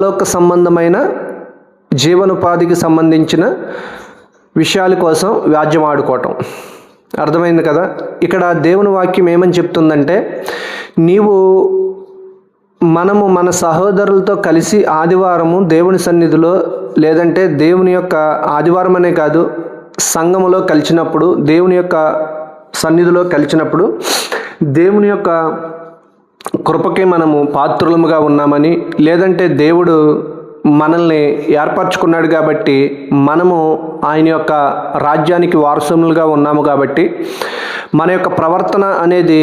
లోక సంబంధమైన జీవనోపాధికి సంబంధించిన విషయాల కోసం వ్యాజ్యం ఆడుకోవటం. అర్థమైంది కదా. ఇక్కడ దేవుని వాక్యం ఏమని చెప్తుందంటే, మనము మన సహోదరులతో కలిసి ఆదివారము దేవుని సన్నిధిలో, లేదంటే దేవుని యొక్క ఆదివారం అనే కాదు, సంఘములో కలిసినప్పుడు, దేవుని యొక్క సన్నిధిలో కలిసినప్పుడు దేవుని యొక్క కృపకి మనము పాత్రులముగా ఉన్నామని, లేదంటే దేవుడు మనల్ని ఏర్పరచుకున్నాడు కాబట్టి మనము ఆయన యొక్క రాజ్యానికి వారసులుగా ఉన్నాము కాబట్టి మన యొక్క ప్రవర్తన అనేది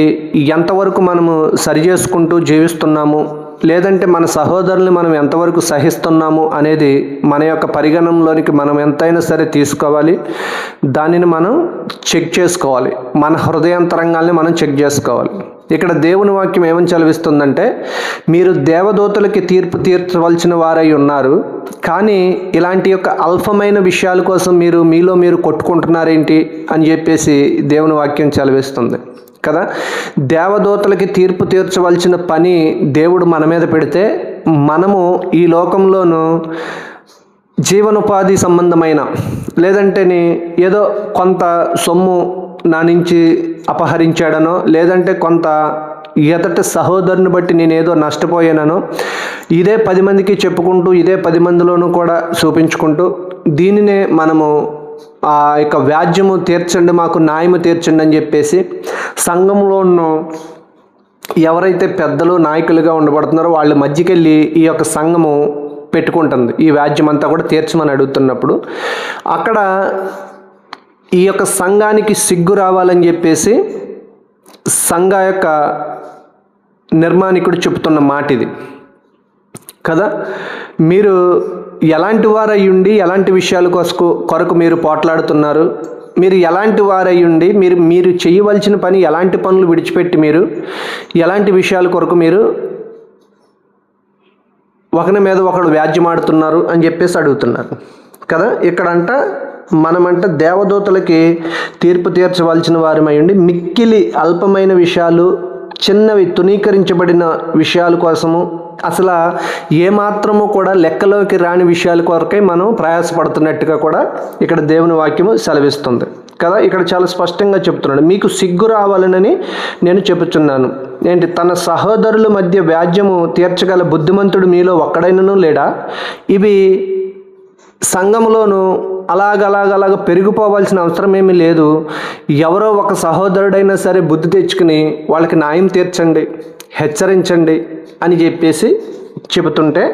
ఎంతవరకు మనము సరిచేసుకుంటూ జీవిస్తున్నాము, లేదంటే మన సహోదరుల్ని మనం ఎంతవరకు సహిస్తున్నాము అనేది మన యొక్క పరిగణనలోనికి మనం ఎంతైనా సరే తీసుకోవాలి. దానిని మనం చెక్ చేసుకోవాలి. మన హృదయాంతరంగాల్ని మనం చెక్ చేసుకోవాలి. ఇక్కడ దేవుని వాక్యం ఏమని చదివిస్తుందంటే, మీరు దేవదూతలకి తీర్పు తీర్చవలసిన వారై ఉన్నారు, కానీ ఇలాంటి యొక్క అల్పమైన విషయాల కోసం మీలో మీరు కొట్టుకుంటున్నారేంటి అని చెప్పేసి దేవుని వాక్యం చదివిస్తుంది కదా. దేవదూతలకి తీర్పు తీర్చవలసిన పని దేవుడు మన మీద పెడితే, మనము ఈ లోకంలోనూ జీవనోపాధి సంబంధమైన, లేదంటే ఏదో కొంత సొమ్ము నా నుంచి అపహరించాడనో, లేదంటే కొంత ఎదటి సహోదరుని బట్టి నేనేదో నష్టపోయానో, ఇదే 10 మందికి చెప్పుకుంటూ, ఇదే 10 మందిలోనూ కూడా చూపించుకుంటూ, దీనినే మనము ఆ యొక్క వ్యాజ్యము తీర్చండి, మాకు న్యాయము తీర్చండి అని చెప్పేసి సంఘంలో ఉన్న ఎవరైతే పెద్దలు నాయకులుగా ఉండబడుతున్నారో వాళ్ళ మధ్యకెళ్ళి ఈ యొక్క సంఘము పెట్టుకుంటుంది. ఈ వ్యాజ్యం అంతా కూడా తీర్చమని అడుగుతున్నప్పుడు అక్కడ ఈ యొక్క సంఘానికి సిగ్గు రావాలని చెప్పేసి సంఘ యొక్క నిర్మాణికుడు చెప్తున్న మాట ఇది కదా. మీరు ఎలాంటి వారయ్యుండి ఎలాంటి విషయాల కొరకు మీరు పోట్లాడుతున్నారు, మీరు ఎలాంటి వారయ్యుండి మీరు చేయవలసిన పని, ఎలాంటి పనులు విడిచిపెట్టి మీరు ఎలాంటి విషయాల కొరకు మీరు ఒకరి మీద ఒకడు వ్యాజ్యమాడుతున్నారు అని చెప్పేసి అడుగుతున్నారు కదా. ఇక్కడంట మనమంట దేవదూతలకి తీర్పు తీర్చవలసిన వారమై ఉండి మిక్కిలి అల్పమైన విషయాలు, చిన్నవి తునీకరించబడిన విషయాల కోసము, అసలు ఏమాత్రము కూడా లెక్కలోకి రాని విషయాల కొరకై మనం ప్రయాసపడుతున్నట్టుగా కూడా ఇక్కడ దేవుని వాక్యము సెలవిస్తుంది కదా. ఇక్కడ చాలా స్పష్టంగా చెప్తున్నాడు, మీకు సిగ్గు రావాలనని నేను చెప్పుచున్నాను. ఏంటి? తన సహోదరుల మధ్య వ్యాజ్యము తీర్చగల బుద్ధిమంతుడు మీలో ఒక్కడైనను లేడా? ఇవి సంఘంలోనూ అలాగ పెరిగిపోవాల్సిన అవసరం ఏమీ లేదు. ఎవరో ఒక సహోదరుడైనా సరే బుద్ధి తెచ్చుకుని వాళ్ళకి న్యాయం తీర్చండి, హెచ్చరించండి అని చెప్పేసి చెబుతుంటే,